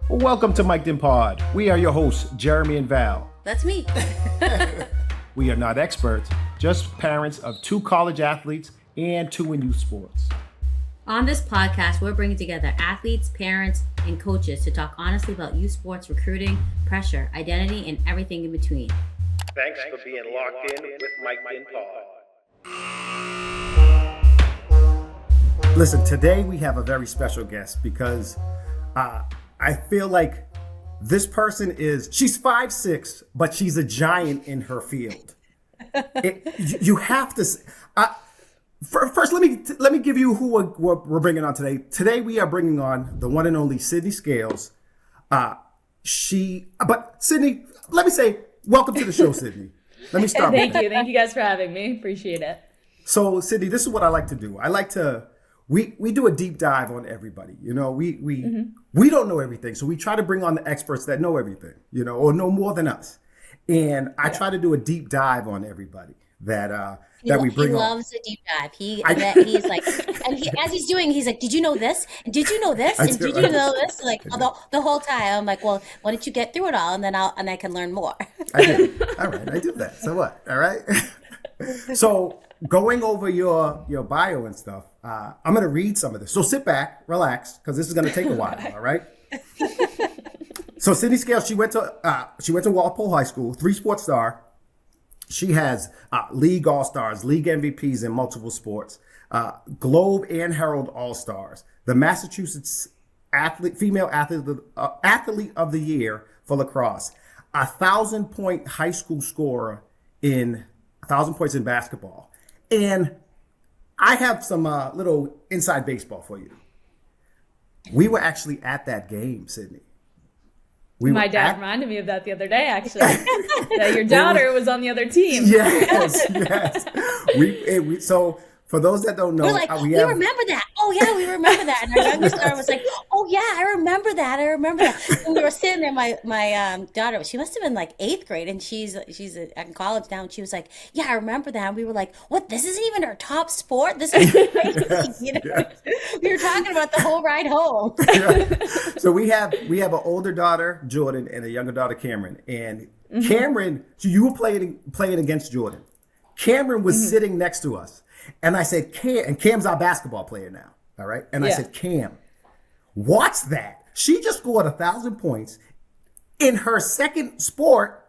Welcome to MicdinPod. We are your hosts, Jeremy and Val. That's me. We are not experts, just parents of 2 college athletes and 2 in youth sports. On this podcast, we're bringing together athletes, parents, and coaches to talk honestly about youth sports, recruiting, pressure, identity, and everything in between. Thanks for being locked in with MicdinPod. Listen, today we have a very special guest because I feel like this person she's 5'6", but she's a giant in her field. You have to. First, let me give you who we're bringing on today. Today we are bringing on the one and only Sydney Scales. But Sydney, let me say welcome to the show, Sydney. Let me start. Thank you guys for having me. Appreciate it. So, Sydney, this is what I like to do. I like to. We do a deep dive on everybody. You know, we don't know everything, so we try to bring on the experts that know everything. You know, or know more than us. And I try to do a deep dive on everybody that we bring on. He loves a deep dive. He's like, and as he's doing, he's like, "Did you know this? And did you know this? And did you know this?" Like the whole time, I'm like, "Well, why don't you get through it all, and then I can learn more." I do. All right, I do that. So what? All right. So going over your bio and stuff, I'm going to read some of this. So sit back, relax, because this is going to take a while. All right. So Sydney Scales, she went to Walpole High School, 3-sport star. She has league all-stars, league MVPs in multiple sports, Globe and Herald all-stars, the Massachusetts female athlete of the year for lacrosse, 1,000-point high school scorer in 1,000 points in basketball. And I have some little inside baseball for you. We were actually at that game, Sydney. My dad reminded me of that the other day, actually. That your daughter was on the other team. Yes. So for those that don't know, we're like, we remember that. Oh yeah, we remember that. And our youngest daughter was like, "Oh yeah, I remember that. And we were sitting there. My daughter, she must have been like 8th grade, and she's in college now. And she was like, "Yeah, I remember that." And we were like, "What? This isn't even our top sport. This is crazy." Yes, you know, we were talking about the whole ride home. So we have an older daughter, Jordan, and a younger daughter, Cameron. And Cameron, so you were playing against Jordan. Cameron was sitting next to us. And I said, Cam's our basketball player now, all right? And I said, Cam, watch that. She just scored 1,000 points in her second sport,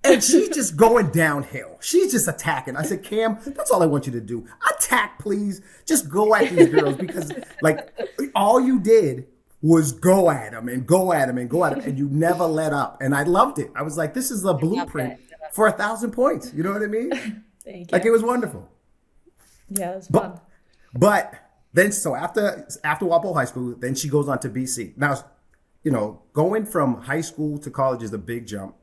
and she's just going downhill. She's just attacking. I said, Cam, that's all I want you to do. Attack, please. Just go at these girls because, like, all you did was go at them and go at them and go at them, and you never let up. And I loved it. I was like, this is the blueprint for 1,000 points. You know what I mean? Thank you. Like, it was wonderful. Yeah, it was fun. But then, so after Walpole High School, then she goes on to BC. Now, you know, going from high school to college is a big jump,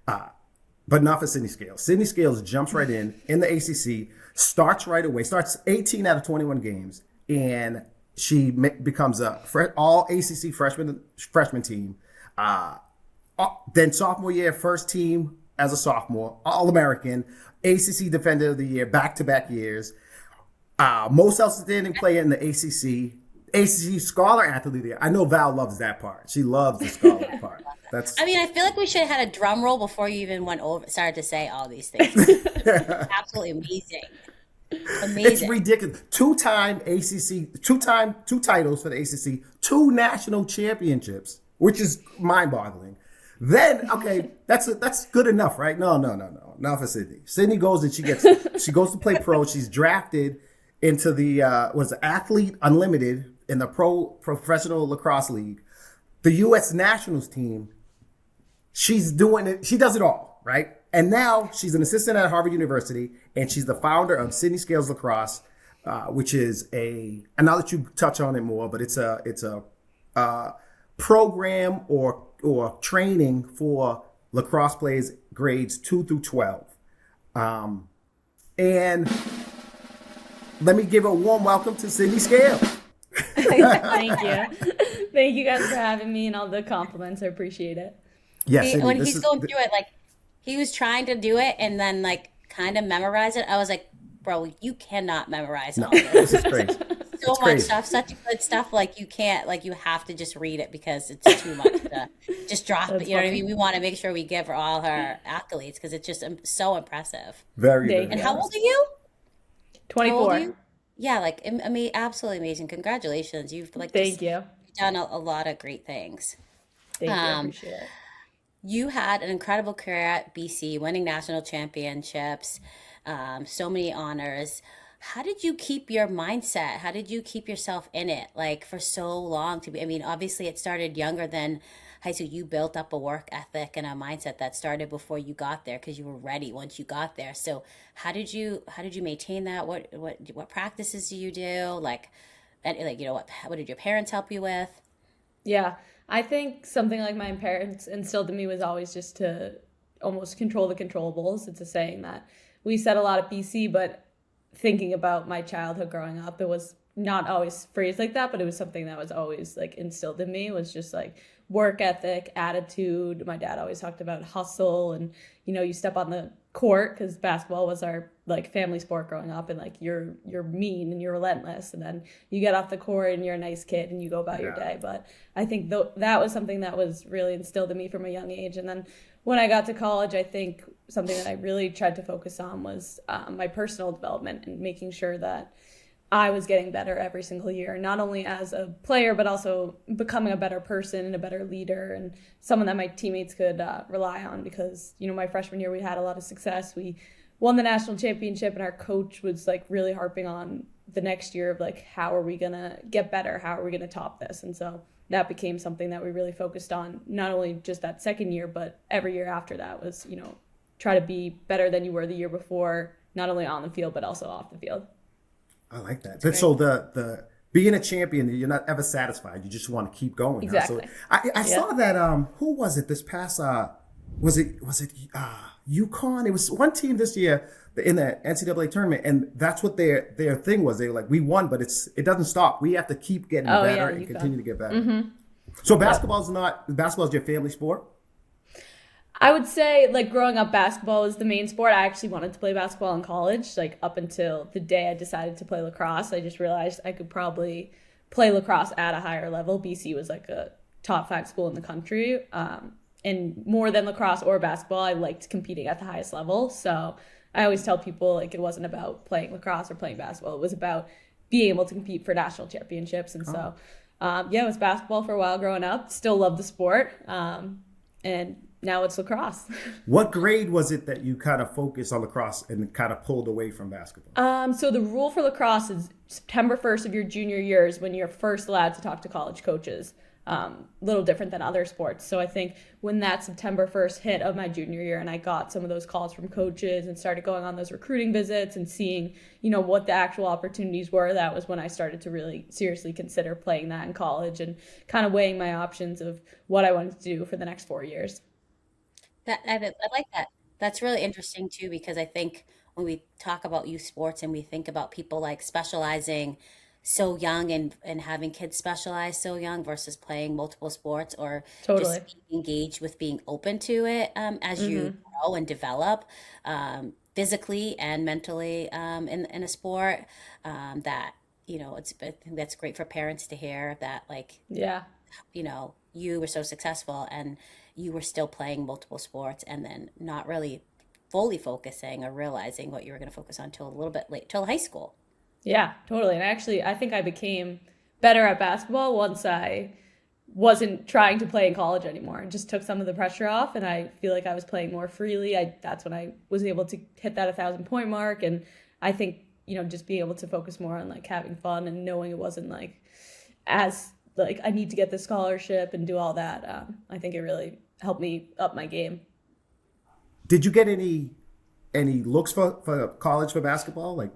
but not for Sydney Scales. Sydney Scales jumps right in the ACC, starts right away, starts 18 out of 21 games, and she becomes a all ACC freshman team. Then sophomore year, first team as a sophomore, All-American, ACC Defender of the Year, back-to-back years. Most outstanding player in the ACC Scholar Athlete of the Year. I know Val loves that part. She loves the scholar part. I mean, I feel like we should have had a drum roll before you even started to say all these things. Absolutely amazing. It's ridiculous. 2-time ACC, two titles for the ACC, 2 national championships, which is mind-boggling. Then, okay, that's good enough, right? No. Not for Sydney. Sydney goes and she goes to play pro. She's drafted into the Athletes Unlimited in the professional lacrosse league. The U.S. nationals team, she's doing it. She does it all, right? And now she's an assistant at Harvard University, and she's the founder of Sydney Scales Lacrosse, which is and I'll let you touch on it more, but it's a program or training for lacrosse players grades 2 through 12. And let me give a warm welcome to Sydney Scales. Thank you. Thank you guys for having me and all the compliments. I appreciate it. Yes. When he's going through it, like he was trying to do it and then like kind of memorize it. I was like, bro, you cannot memorize all this. This is crazy. so much stuff, such good stuff. Like you can't, like you have to just read it because it's too much to just drop it. You know what I mean? We want to make sure we give her all her accolades because it's just so impressive. Very. And how old are you? 24. Yeah, like absolutely amazing. Congratulations. You've like Thank you. done a lot of great things. Thank you. I appreciate it. You had an incredible career at BC, winning national championships, so many honors. How did you keep your mindset? How did you keep yourself in it like for so long to be, I mean, obviously it started younger than high school. You built up a work ethic and a mindset that started before you got there because you were ready once you got there. So how did you maintain that? What practices do you do? Like you know, what did your parents help you with? Yeah, I think something like my parents instilled in me was always just to almost control the controllables. It's a saying that we said a lot at BC, but thinking about my childhood growing up, it was not always phrased like that, but it was something that was always like instilled in me. It was just like work ethic, attitude. My dad always talked about hustle and, you know, you step on the court because basketball was our like family sport growing up, and like you're mean and you're relentless, and then you get off the court and you're a nice kid and you go about your day. But I think that was something that was really instilled in me from a young age. And then when I got to college, I think something that I really tried to focus on was my personal development and making sure that I was getting better every single year, not only as a player, but also becoming a better person and a better leader and someone that my teammates could rely on. Because, you know, my freshman year, we had a lot of success. We won the national championship, and our coach was like really harping on the next year of like, how are we going to get better? How are we going to top this? And so that became something that we really focused on, not only just that second year, but every year after that was, you know, try to be better than you were the year before, not only on the field, but also off the field. I like that. So the being a champion, you're not ever satisfied. You just want to keep going. Exactly. So I saw that. Who was it this past? Was it UConn? It was one team this year in the NCAA tournament, and that's what their thing was. They were like, we won, but it doesn't stop. We have to keep getting better and continue to get better. Mm-hmm. So basketball's your family sport? I would say, like, growing up, basketball was the main sport. I actually wanted to play basketball in college, like, up until the day I decided to play lacrosse. I just realized I could probably play lacrosse at a higher level. BC was, like, a top 5 school in the country. And more than lacrosse or basketball, I liked competing at the highest level. So I always tell people, like, it wasn't about playing lacrosse or playing basketball. It was about being able to compete for national championships. And so, it was basketball for a while growing up. Still love the sport. And now it's lacrosse. What grade was it that you kind of focused on lacrosse and kind of pulled away from basketball? So the rule for lacrosse is September 1st of your junior year is when you're first allowed to talk to college coaches. A little different than other sports. So I think when that September 1st hit of my junior year and I got some of those calls from coaches and started going on those recruiting visits and seeing, you know, what the actual opportunities were, that was when I started to really seriously consider playing that in college and kind of weighing my options of what I wanted to do for the next 4 years. I like that. That's really interesting too, because I think when we talk about youth sports and we think about people like specializing so young and having kids specialize so young versus playing multiple sports or Totally. just being engaged with being open to it as you grow and develop physically and mentally in a sport that, you know, I think that's great for parents to hear that, like, Yeah. you know, you were so successful and you were still playing multiple sports and then not really fully focusing or realizing what you were going to focus on till a little bit late, till high school. Yeah, totally. And actually, I think I became better at basketball once I wasn't trying to play in college anymore. It just took some of the pressure off, and I feel like I was playing more freely. That's when I was able to hit that 1,000-point mark. And I think, you know, just being able to focus more on like having fun and knowing it wasn't like as like I need to get the scholarship and do all that. I think it really helped me up my game. Did you get any looks for college for basketball? Like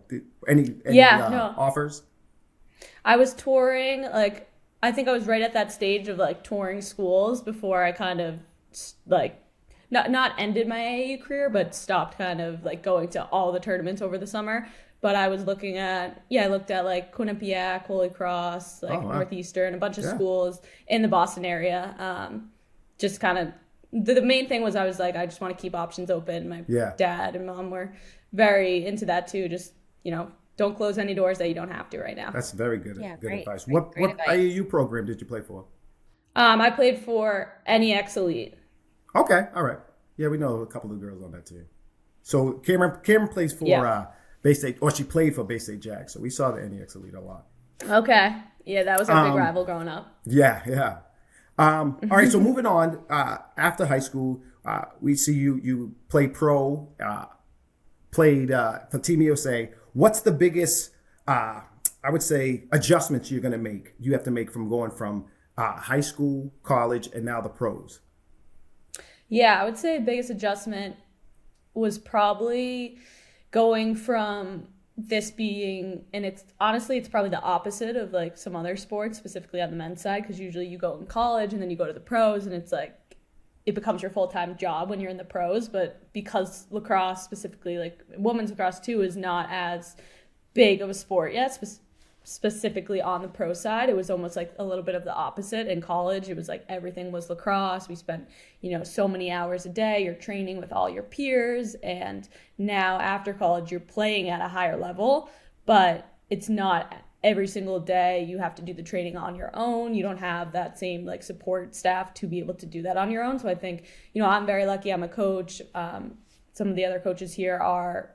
any offers? I was touring, like, I think I was right at that stage of like touring schools before I kind of like not ended my AAU career, but stopped kind of like going to all the tournaments over the summer. But I was looking at, I looked at like Quinnipiac, Holy Cross, like Northeastern, a bunch of schools in the Boston area. Just kind of, the main thing was I was like, I just want to keep options open. My dad and mom were very into that too. Just, you know, don't close any doors that you don't have to right now. That's very good. Yeah, good great, advice. great, What great what advice. IAU program did you play for? I played for NEX Elite. Okay, all right. Yeah, we know a couple of girls on that team. So Cameron plays for Yeah. Bay State, or she played for Bay State Jags. So we saw the NEX Elite a lot. Okay. Yeah, that was our big rival growing up. Yeah, yeah. All right, so moving on. After high school, we see you play pro, played for Team USA. What's the biggest, I would say, adjustments you're going to make? You have to make from going from high school, college, and now the pros. Yeah, I would say biggest adjustment was probably going from this being, and it's honestly, it's probably the opposite of like some other sports, specifically on the men's side, because usually you go in college and then you go to the pros and it's like, it becomes your full-time job when you're in the pros. But because lacrosse, specifically like women's lacrosse too, is not as big of a sport yet, specifically on the pro side, it was almost like a little bit of the opposite. In college, it was like everything was lacrosse. We spent, so many hours a day. You're training with all your peers. And now after college, you're playing at a higher level, but it's not every single day. You have to do the training on your own. You don't have that same like support staff to be able to do that on your own. So I think, I'm very lucky. I'm a coach. Some of the other coaches here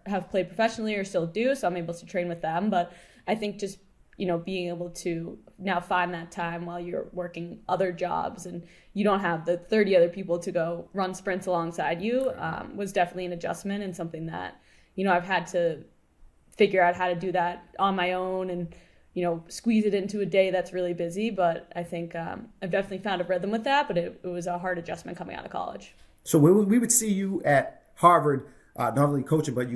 have played professionally or still do, so I'm able to train with them. But I think just being able to now find that time while you're working other jobs and you don't have the 30 other people to go run sprints alongside you was definitely an adjustment, and something that, I've had to figure out how to do that on my own and, squeeze it into a day that's really busy. But I think I've definitely found a rhythm with that, but it was a hard adjustment coming out of college. So we would see you at Harvard, not only coaching, but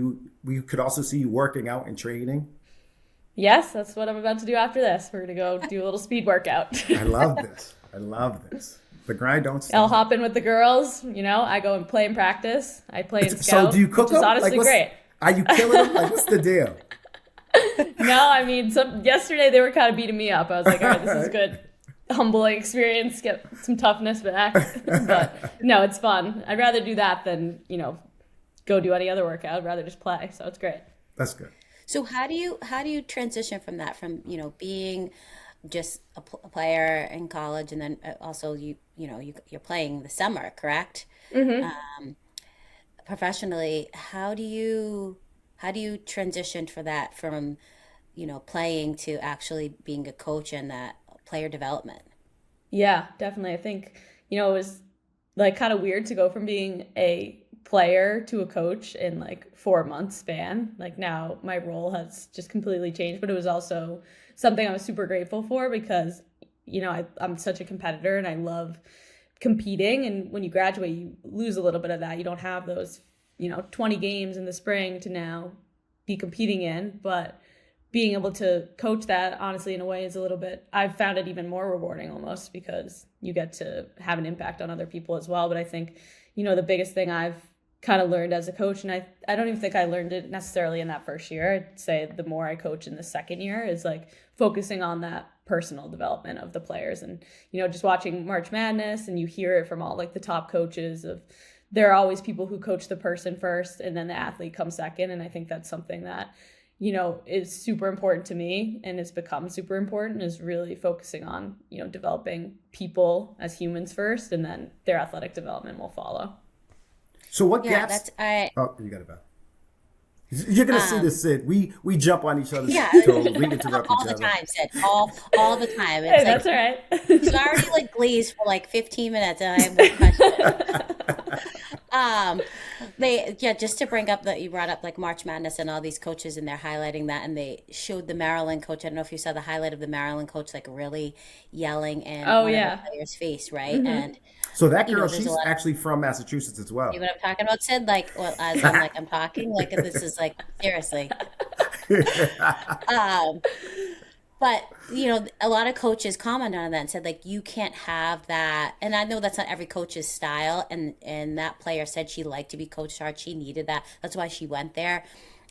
we could also see you working out and training. Yes, that's what I'm about to do after this. We're going to go do a little speed workout. I love this. The grind don't stop. I'll hop in with the girls. I go and play in practice. I play in scout. So do you cook which is them? honestly great. Are you killing them? Like, what's the deal? No, I mean, yesterday they were kind of beating me up. I was like, all right, this is good. Humbling experience, get some toughness back. But no, it's fun. I'd rather do that than, go do any other workout. I'd rather just play. So it's great. That's good. So how do you transition from that, from being just a player in college, and then also you're playing the summer, correct? Mm-hmm. Professionally, how do you transition for that from playing to actually being a coach and that player development? Yeah, definitely. I think it was like kind of weird to go from being a player to a coach in like 4 months span. Like now my role has just completely changed, but it was also something I was super grateful for because, I'm such a competitor and I love competing. And when you graduate, you lose a little bit of that. You don't have those, 20 games in the spring to now be competing in, but being able to coach that honestly in a way is I've found it even more rewarding almost, because you get to have an impact on other people as well. But I think, the biggest thing I've kind of learned as a coach, and I don't even think I learned it necessarily in that first year. I'd say the more I coach in the second year is like focusing on that personal development of the players. And, just watching March Madness, and you hear it from all like the top coaches of, there are always people who coach the person first and then the athlete comes second. And I think that's something that, is super important to me and has become super important, is really focusing on, developing people as humans first, and then their athletic development will follow. So what Yeah, gaps? that's Oh, you got it back. You're gonna see this, Sid. We jump on each other's yeah, toes. We interrupt all each the other. time, Sid. All the time. Hey, It's that's like all right. it's already like glazed for like 15 minutes, and I have one question. Just to bring up that you brought up like March Madness and all these coaches, and they're highlighting that, and they showed the Maryland coach. I don't know if you saw the highlight of the Maryland coach like really yelling in Oh, one yeah. of the players' face, right? Mhm. And So that girl, there's a she's lot. actually from Massachusetts as well. You know what I'm talking about, Sid? Like, well, as I'm talking, like this is like seriously. Um, but a lot of coaches commented on that and said like you can't have that. And I know that's not every coach's style. And that player said she liked to be coached hard. She needed that. That's why she went there.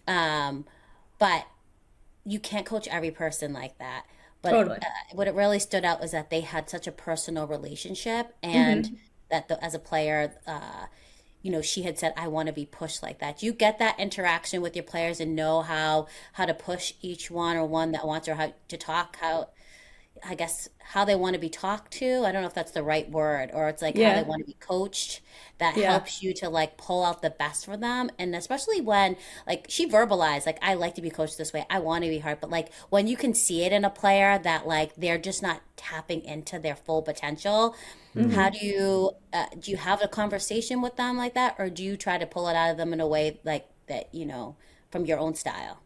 But you can't coach every person like that. But Totally. what it really stood out was that they had such a personal relationship, and that as a player, she had said, I want to be pushed like that. Do you get that interaction with your players and know how to push each one, or one that wants, or how to talk, I guess, how they want to be talked to? I don't know if that's the right word, or it's like how they Yeah. want to be coached, that Yeah. helps you to like pull out the best for them. And especially when, like, she verbalized, like, I like to be coached this way, I want to be hard. But like when you can see it in a player that like they're just not tapping into their full potential, how Hmm. do you have a conversation with them like that, or do you try to pull it out of them in a way like that, from your own style?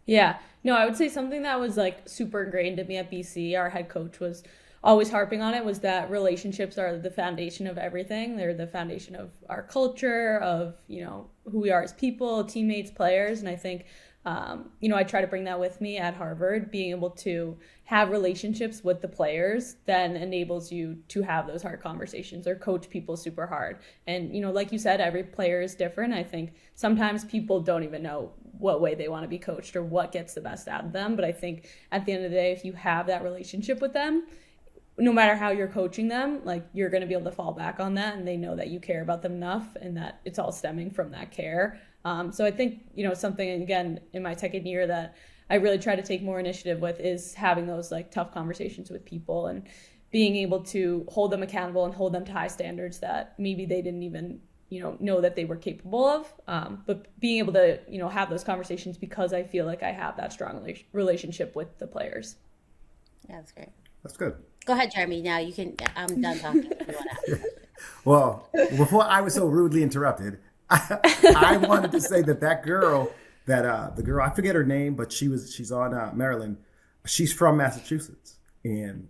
Yeah. No, I would say something that was like super ingrained in me at BC, our head coach was always harping on it, was that relationships are the foundation of everything. They're the foundation of our culture, of, who we are as people, teammates, players. And I think, I try to bring that with me at Harvard. Being able to have relationships with the players then enables you to have those hard conversations or coach people super hard. And, like you said, every player is different. I think sometimes people don't even know what way they want to be coached or what gets the best out of them. But I think at the end of the day, if you have that relationship with them, no matter how you're coaching them, like, you're going to be able to fall back on that, and they know that you care about them enough and that it's all stemming from that care. So I think, something, again, in my second year that I really try to take more initiative with is having those like tough conversations with people and being able to hold them accountable and hold them to high standards that maybe they didn't even, know that they were capable of. But being able to, have those conversations because I feel like I have that strong relationship with the players. Yeah, that's great. That's good. Go ahead, Jeremy. Now you can. I'm done talking. If you want to. Well, before I was so rudely interrupted, I wanted to say that girl, the girl, I forget her name, but she's on Maryland. She's from Massachusetts, and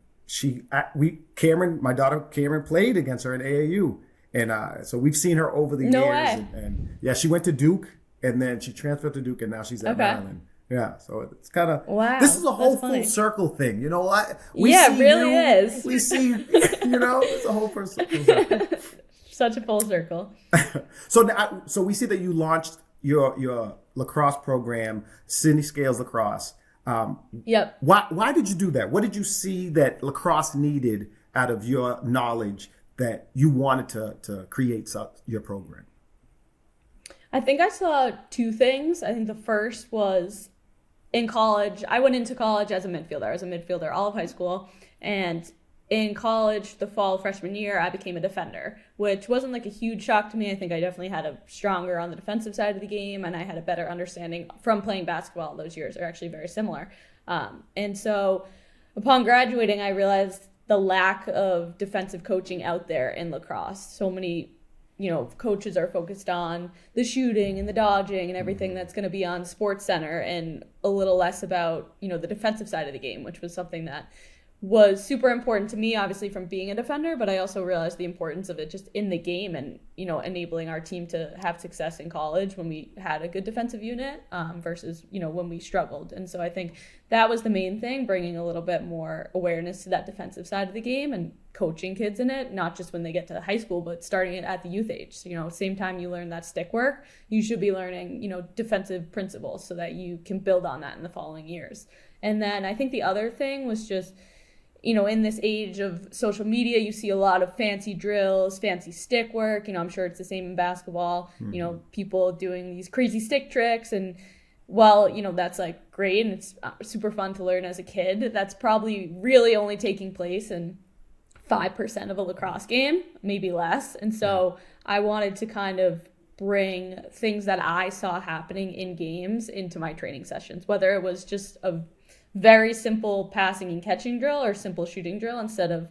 my daughter Cameron played against her in AAU, and so we've seen her over the No years. way. And yeah, she went to Duke, and then she transferred to Duke, and now she's at Okay. Maryland. Yeah, so it's kind of, Wow, this is a whole that's funny. full circle thing. Yeah, it really is. We see, it's a whole full circle. Such a full circle. So we see that you launched your lacrosse program, Sydney Scales Lacrosse. Yep. Why did you do that? What did you see that lacrosse needed out of your knowledge that you wanted to create your program? I think I saw two things. I think the first was in college. I went into college as a midfielder. I was a midfielder all of high school. And in college, the fall freshman year, I became a defender, which wasn't like a huge shock to me. I think I definitely had a stronger on the defensive side of the game, and I had a better understanding from playing basketball. Those years are actually very similar. And so upon graduating, I realized the lack of defensive coaching out there in lacrosse. So many coaches are focused on the shooting and the dodging and everything that's going to be on Sports Center, and a little less about, the defensive side of the game, which was something that was super important to me, obviously, from being a defender, but I also realized the importance of it just in the game and, enabling our team to have success in college when we had a good defensive unit versus, when we struggled. And so I think that was the main thing, bringing a little bit more awareness to that defensive side of the game and coaching kids in it, not just when they get to high school, but starting it at the youth age. Same time you learn that stick work, you should be learning, defensive principles so that you can build on that in the following years. And then I think the other thing was just, in this age of social media, you see a lot of fancy drills, fancy stick work. I'm sure it's the same in basketball, people doing these crazy stick tricks. And while, that's like great and it's super fun to learn as a kid, that's probably really only taking place in 5% of a lacrosse game, maybe less. And so I wanted to kind of bring things that I saw happening in games into my training sessions, whether it was just a very simple passing and catching drill or simple shooting drill instead of,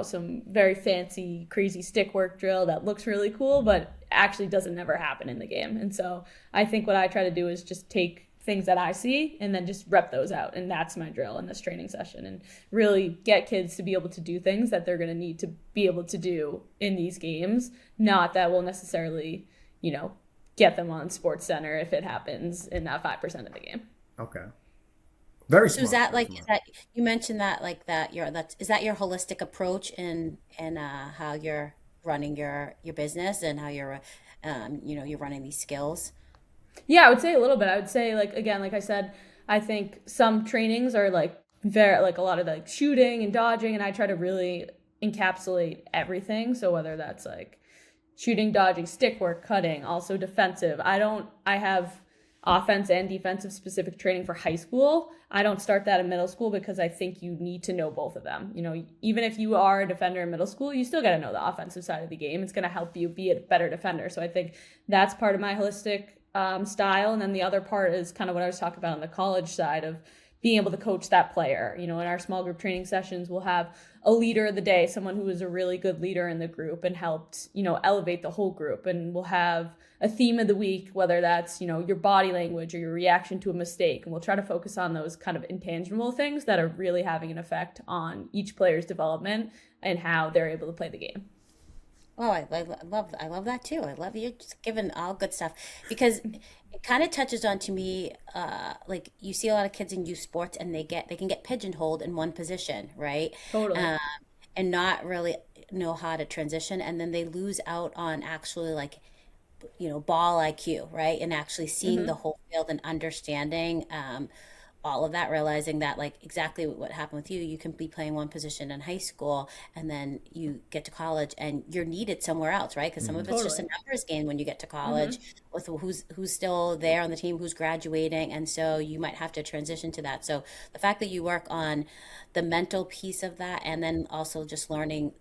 some very fancy, crazy stick work drill that looks really cool, but actually doesn't never happen in the game. And so I think what I try to do is just take things that I see and then just rep those out. And that's my drill in this training session, and really get kids to be able to do things that they're going to need to be able to do in these games. Not that will necessarily, get them on Sports Center if it happens in that 5% of the game. Okay. Very So smart. is that Very like, is smart. that, you mentioned that like that is that your holistic approach in how you're running your business and how you're you're running these skills? Yeah, I would say a little bit. I would say, like, again, like I said, I think some trainings are like very, like, a lot of like shooting and dodging, and I try to really encapsulate everything. So whether that's like, shooting, dodging, stick work, cutting, also defensive. I have offense and defensive specific training for high school. I don't start that in middle school because I think you need to know both of them. Even if you are a defender in middle school, you still got to know the offensive side of the game. It's going to help you be a better defender. So I think that's part of my holistic style. And then the other part is kind of what I was talking about on the college side of being able to coach that player. In our small group training sessions, we'll have a leader of the day, someone who was a really good leader in the group and helped, elevate the whole group. And we'll have a theme of the week, whether that's, your body language or your reaction to a mistake. And we'll try to focus on those kind of intangible things that are really having an effect on each player's development and how they're able to play the game. Oh, I love that too. I love you just giving all good stuff because it kind of touches on to me, like you see a lot of kids in youth sports and they can get pigeonholed in one position, right? Totally. And not really know how to transition, and then they lose out on actually like, ball IQ, right? And actually seeing the whole field and understanding all of that, realizing that like exactly what happened with you, you can be playing one position in high school and then you get to college and you're needed somewhere else, right? Because some of it's just a numbers game when you get to college with who's still there on the team, who's graduating, and so you might have to transition to that. So the fact that you work on the mental piece of that and then also just learning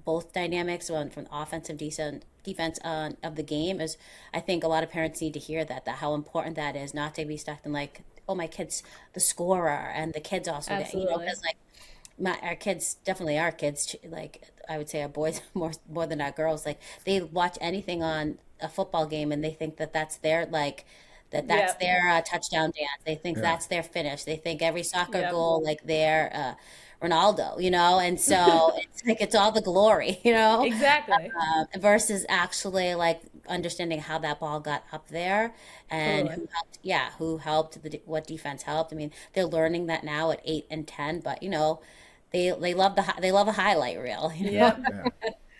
both dynamics from offensive defense of the game is, I think a lot of parents need to hear that how important that is, not to be stuck in like, oh, my kid's the scorer and the kids also get, because like our kids, like I would say our boys more than our girls, like they watch anything on a football game and they think that's their like that's their touchdown dance. They think that's their finish. They think every soccer goal like their Ronaldo, and so it's like it's all the glory, Exactly. Versus actually like understanding how that ball got up there and who helped, what defense helped. I mean, they're learning that now at 8 and 10, but they love a highlight reel. Yeah.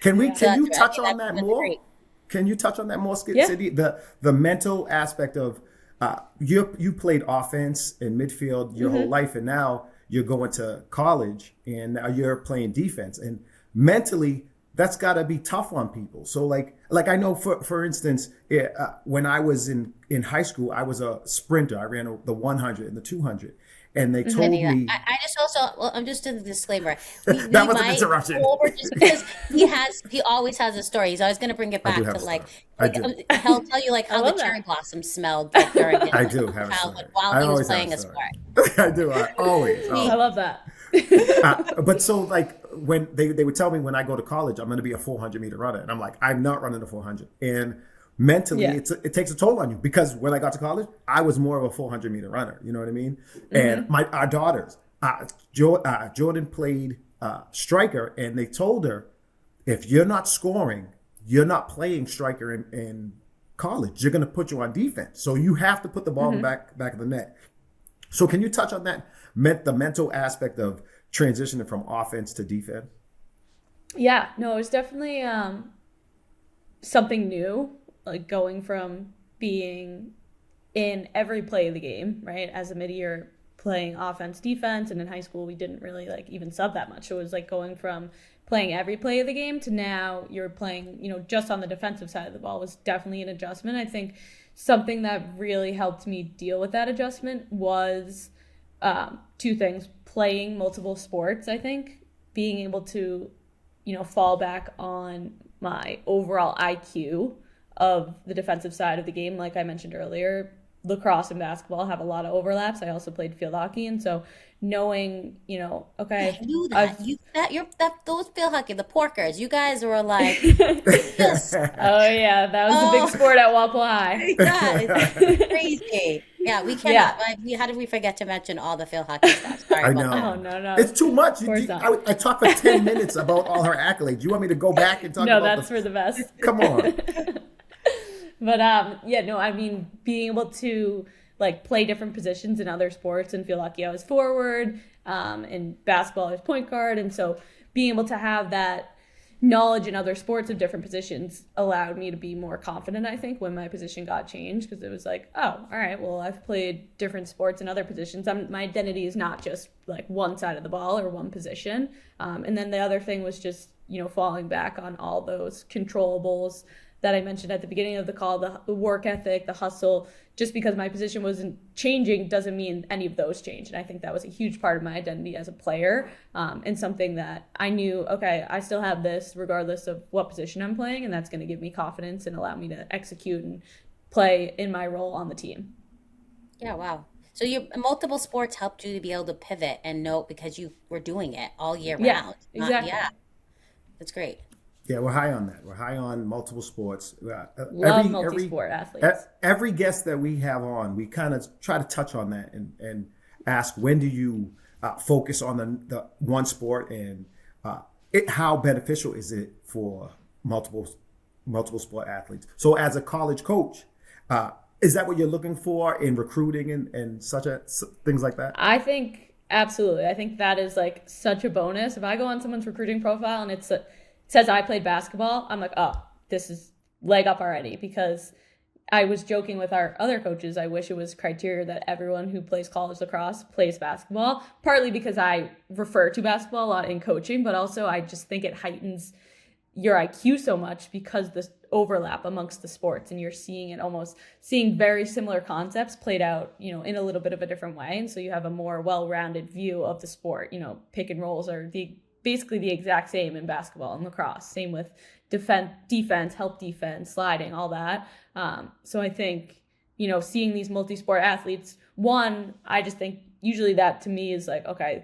Can you touch on that more? Can you touch on that more, City? The mental aspect of you played offense in midfield your whole life, and now you're going to college and now you're playing defense, and mentally that's got to be tough on people. So like I know for instance, when I was in high school, I was a sprinter. I ran the 100 and the 200. And they told me. I just also, well, I'm just doing the disclaimer. That was an interruption. Just because he always has a story. He's always going to bring it back to like he'll tell you like how the cherry blossoms smelled like, during his I do have childhood while he was playing a sport. I do. I love that. But so like when they would tell me when I go to college, I'm going to be a 400-meter runner, and I'm like, I'm not running the 400, and mentally it takes a toll on you, because when I got to college, I was more of a 400-meter runner. You know what I mean? And our daughters, Jordan played striker, and they told her, if you're not scoring, you're not playing striker in college. You're going to put you on defense, so you have to put the ball in the back of the net. So can you touch on that, the mental aspect of transitioning from offense to defense? Yeah, no, it was definitely something new, like going from being in every play of the game, right? As a mid-year playing offense, defense, and in high school we didn't really like even sub that much. So it was like going from playing every play of the game to now you're playing, just on the defensive side of the ball was definitely an adjustment. I think something that really helped me deal with that adjustment was two things: playing multiple sports. I think being able to, fall back on my overall IQ of the defensive side of the game. Like I mentioned earlier, lacrosse and basketball have a lot of overlaps. I also played field hockey, and so knowing, okay, I knew that. Those field hockey, the Porkers, you guys were like, yes. Oh yeah, that was a big sport at Walpole High. Yeah, it's crazy. Yeah, we cannot. How did we forget to mention all the field hockey stuff? Sorry about that. Oh no, it's too much. I talked for 10 minutes about all her accolades. You want me to go back and talk about? No, that's for the best. Come on. But I mean, being able to like play different positions in other sports, and field hockey I was forward, in basketball I was point guard, and so being able to have that knowledge in other sports of different positions allowed me to be more confident, I think, when my position got changed, because it was like, oh, all right, well, I've played different sports in other positions. My identity is not just like one side of the ball or one position. And then the other thing was just, falling back on all those controllables that I mentioned at the beginning of the call, the work ethic, the hustle. Just because my position wasn't changing doesn't mean any of those changed. And I think that was a huge part of my identity as a player, and something that I knew, okay, I still have this regardless of what position I'm playing, and that's going to give me confidence and allow me to execute and play in my role on the team. Yeah, wow. So your multiple sports helped you to be able to pivot and know, because you were doing it all year Yeah, round. exactly. Yeah, that's great. Yeah, we're high on that. We're high on multiple sports. Love multi-sport athletes. Every guest that we have on, we kind of try to touch on that and ask, when do you focus on the one sport, and how beneficial is it for multiple sport athletes? So as a college coach, is that what you're looking for in recruiting and things like that? I think absolutely. I think that is like such a bonus. If I go on someone's recruiting profile and it says I played basketball, I'm like, oh, this is leg up already, because I was joking with our other coaches. I wish it was criteria that everyone who plays college lacrosse plays basketball, partly because I refer to basketball a lot in coaching, but also I just think it heightens your IQ so much because the overlap amongst the sports, and you're seeing very similar concepts played out, in a little bit of a different way. And so you have a more well-rounded view of the sport. Pick and rolls are basically the exact same in basketball and lacrosse. Same with defense, help defense, sliding, all that. So I think, seeing these multi-sport athletes, I just think usually that to me is like, okay,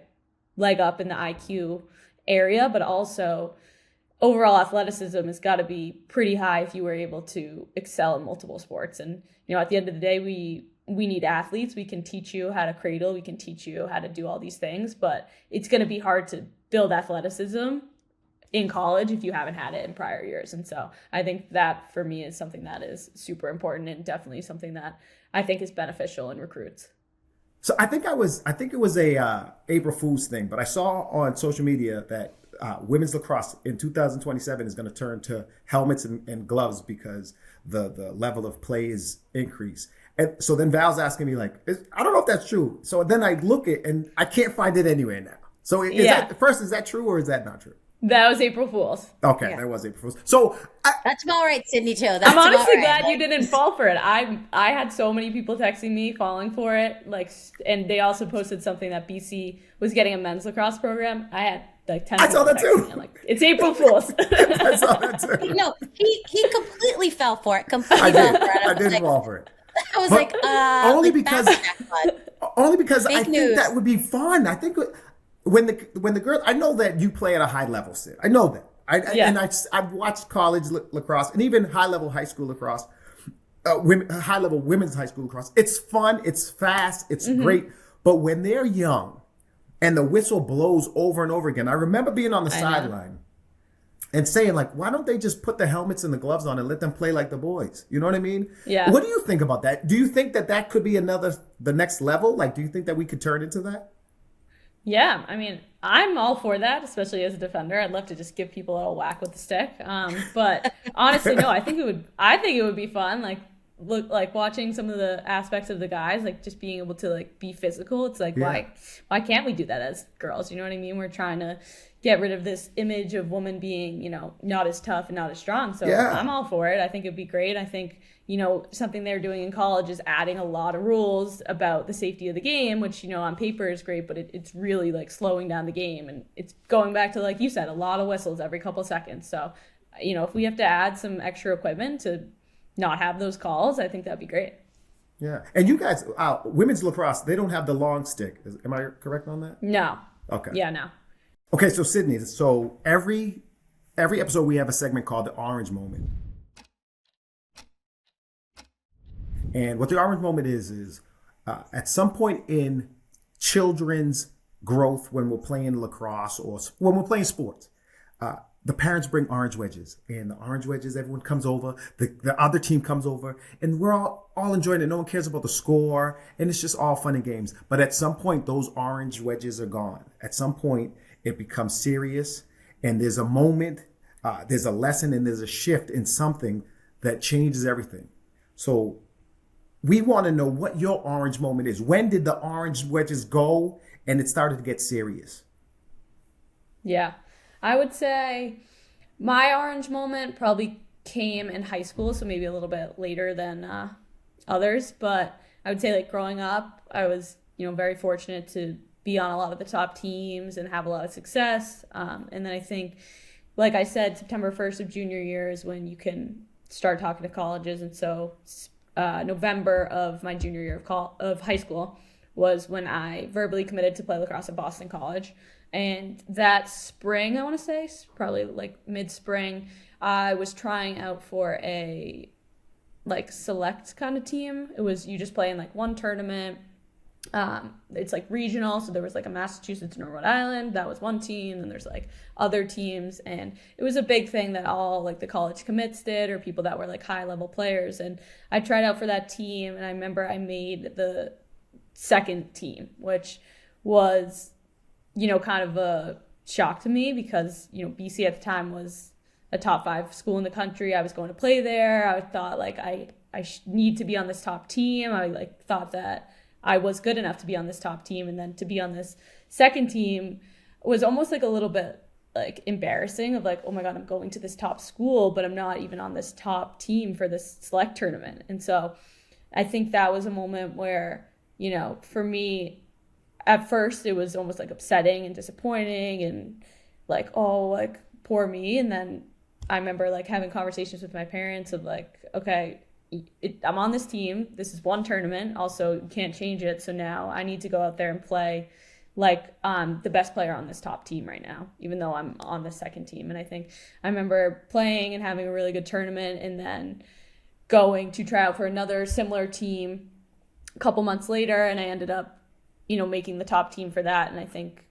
leg up in the IQ area, but also overall athleticism has got to be pretty high if you were able to excel in multiple sports. And, at the end of the day, we need athletes. We can teach you how to cradle. We can teach you how to do all these things, but it's going to be hard to build athleticism in college if you haven't had it in prior years. And so I think that for me is something that is super important, and definitely something that I think is beneficial in recruits. So I think it was a April Fool's thing, but I saw on social media that women's lacrosse in 2027 is going to turn to helmets and gloves because the level of play is increased. And so then Val's asking me like, I don't know if that's true. So then I look at and I can't find it anywhere now. So is that true or is that not true? That was April Fool's. Okay, that was April Fool's. So that's about right, Sydney, too. I'm honestly glad you didn't fall for it. I had so many people texting me, falling for it. And they also posted something that BC was getting a men's lacrosse program. I had like 10 I saw that too. I'm like, it's April Fool's. I saw that too. No, he completely fell for it. I did fall for it. I was like, only because I think news. that would be fun. I think when the girls, I know that you play at a high level, Sid. I know that. I've watched college lacrosse and even high level high school lacrosse, high level women's high school lacrosse. It's fun. It's fast. It's great. But when they're young and the whistle blows over and over again, I remember being on the sideline and saying like, why don't they just put the helmets and the gloves on and let them play like the boys? You know what I mean? Yeah. What do you think about that? Do you think that could be the next level? Like, do you think that we could turn into that? Yeah, I mean, I'm all for that, especially as a defender. I'd love to just give people a little whack with the stick. But honestly, no, I think it would be fun. Like watching some of the aspects of the guys, like just being able to like be physical. It's like, why can't we do that as girls? You know what I mean? We're trying to get rid of this image of women being, not as tough and not as strong. So I'm all for it. I think it'd be great. I think, something they're doing in college is adding a lot of rules about the safety of the game, which, on paper is great, but it's really like slowing down the game. And it's going back to, like you said, a lot of whistles every couple seconds. So, if we have to add some extra equipment to not have those calls, I think that'd be great. Yeah. And you guys, women's lacrosse, they don't have the long stick. Am I correct on that? No. Okay. Yeah, no. Okay, so Sydney, every episode we have a segment called the Orange Moment. And what the Orange Moment is at some point in children's growth when we're playing lacrosse or when we're playing sports, the parents bring orange wedges. And the orange wedges, everyone comes over, the other team comes over, and we're all enjoying it. No one cares about the score, and it's just all fun and games. But at some point, those orange wedges are gone. At some point, it becomes serious, and there's a moment there's a lesson and there's a shift in something that changes everything. So we want to know what your orange moment is. When did the orange wedges go and it started to get serious? Yeah, I would say my orange moment probably came in high school, so maybe a little bit later than others. But I would say, like, growing up, I was, very fortunate to be on a lot of the top teams and have a lot of success. And then I think, like I said, September 1st of junior year is when you can start talking to colleges. And so November of my junior year of high school was when I verbally committed to play lacrosse at Boston College. And that spring, I want to say, probably like mid-spring, I was trying out for a like select kind of team. It was you just play in like one tournament. It's like regional, so there was like a Massachusetts and Rhode Island. That was one team, and there's like other teams, and it was a big thing that all like the college commits did, or people that were like high level players. And I tried out for that team, and I remember I made the second team, which was kind of a shock to me because BC at the time was a top 5 school in the country. I was going to play there. I thought like I need to be on this top team. I like thought that I was good enough to be on this top team, and then to be on this second team was almost like a little bit like embarrassing of like, oh my God, I'm going to this top school, but I'm not even on this top team for this select tournament. And so I think that was a moment where, for me, at first it was almost like upsetting and disappointing and like, oh, like poor me. And then I remember like having conversations with my parents of like, okay, I'm on this team. This is one tournament. Also, you can't change it. So now I need to go out there and play like the best player on this top team right now, even though I'm on the second team. And I think I remember playing and having a really good tournament and then going to try out for another similar team a couple months later. And I ended up, making the top team for that. And I think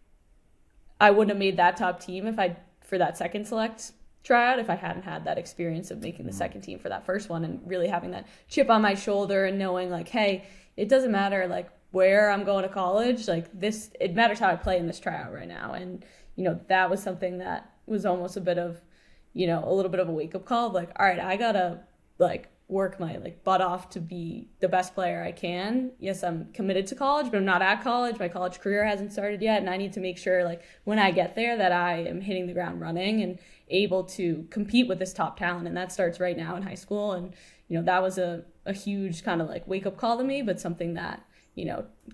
I wouldn't have made that top team for that second select tryout if I hadn't had that experience of making the second team for that first one and really having that chip on my shoulder and knowing like, hey, it doesn't matter like where I'm going to college, like this, it matters how I play in this tryout right now. And, that was something that was almost a bit of, a little bit of a wake up call of like, all right, I gotta like work my like butt off to be the best player I can. Yes, I'm committed to college, but I'm not at college. My college career hasn't started yet. And I need to make sure like when I get there that I am hitting the ground running and able to compete with this top talent. And that starts right now in high school. And, that was a huge kind of like wake up call to me, but something that,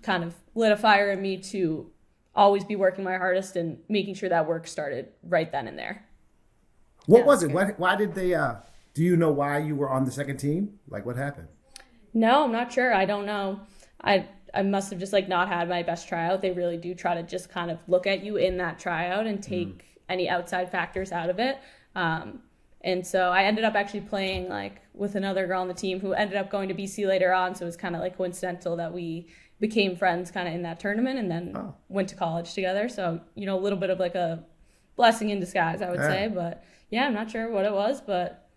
kind of lit a fire in me to always be working my hardest and making sure that work started right then and there. What was it? Why did they, do you know why you were on the second team? Like what happened? No, I'm not sure. I don't know. I must have just like not had my best tryout. They really do try to just kind of look at you in that tryout and take any outside factors out of it. And so I ended up actually playing like with another girl on the team who ended up going to BC later on. So it was kind of like coincidental that we became friends kind of in that tournament and then went to college together. So, a little bit of like a blessing in disguise, I would say. But yeah, I'm not sure what it was, but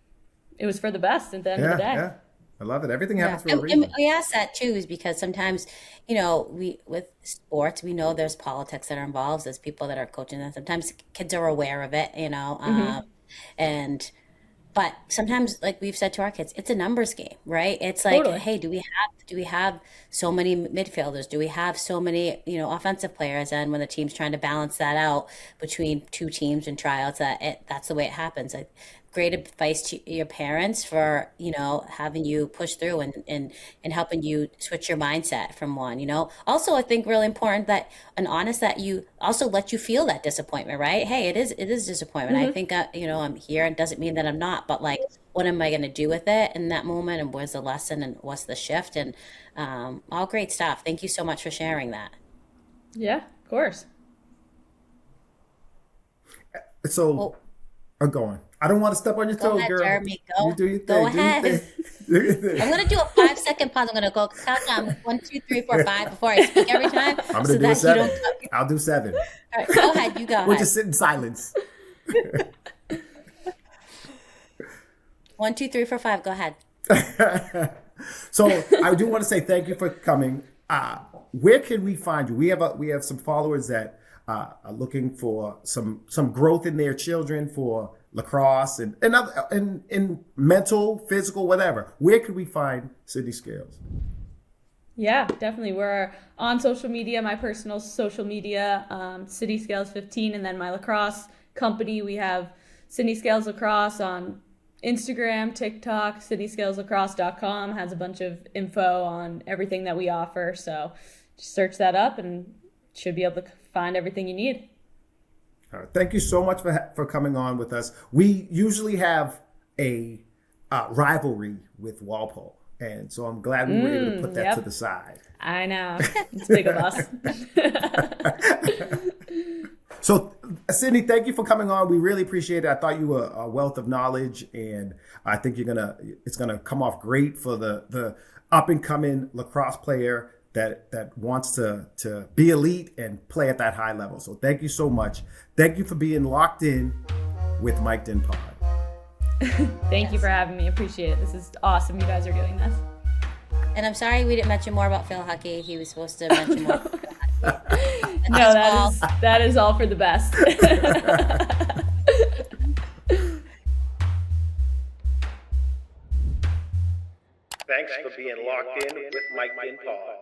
it was for the best at the end of the day. Yeah. I love it. Everything happens for a reason. And we ask that too, is because sometimes, we with sports, we know there's politics that are involved. There's people that are coaching, and sometimes kids are aware of it, but sometimes, like we've said to our kids, it's a numbers game, right? It's like, Totally. hey, do we have so many midfielders? Do we have so many, offensive players? And when the team's trying to balance that out between two teams and tryouts, that's the way it happens. Like, great advice to your parents for having you push through and helping you switch your mindset from one. Also, I think really important that you also let you feel that disappointment, right? Hey, it is disappointment. I think I'm here, and doesn't mean that I'm not, but like, what am I going to do with it in that moment, and what's the lesson and what's the shift, and all great stuff. Thank you so much for sharing that. Yeah, of course. So I'm going. I don't want to step on your toes, girl. Jeremy, you do your thing. Go ahead. Do your thing. I'm going to do a 5-second pause. I'm going to go count down 1, 2, 3, 4, 5 before I speak every time. I'm going to do 7. I'll do 7. All right, go ahead. You go. We'll just sit in silence. 1, 2, 3, 4, 5. Go ahead. So I do want to say thank you for coming. Where can we find you? We have some followers that are looking for some growth in their children for lacrosse and other, in mental, physical, whatever, where could we find Sydney Scales? Yeah, definitely. We're on social media, my personal social media, City Scales 15, and then my lacrosse company. We have Sydney Scales Lacrosse on Instagram, TikTok. CityScalesLacrosse.com has a bunch of info on everything that we offer. So just search that up and should be able to find everything you need. All right. Thank you so much for coming on with us. We usually have a rivalry with Walpole, and so I'm glad we were able to put that to the side. I know. It's big of us. So, Sydney, thank you for coming on. We really appreciate it. I thought you were a wealth of knowledge, and I think it's gonna come off great for the up and coming lacrosse player that wants to be elite and play at that high level. So thank you so much. Thank you for being locked in with MicdinPod. Thank you for having me. Appreciate it. This is awesome. You guys are doing this. And I'm sorry we didn't mention more about Phil Huckey. He was supposed to mention more. No, that is all for the best. Thanks for being locked in with MicdinPod.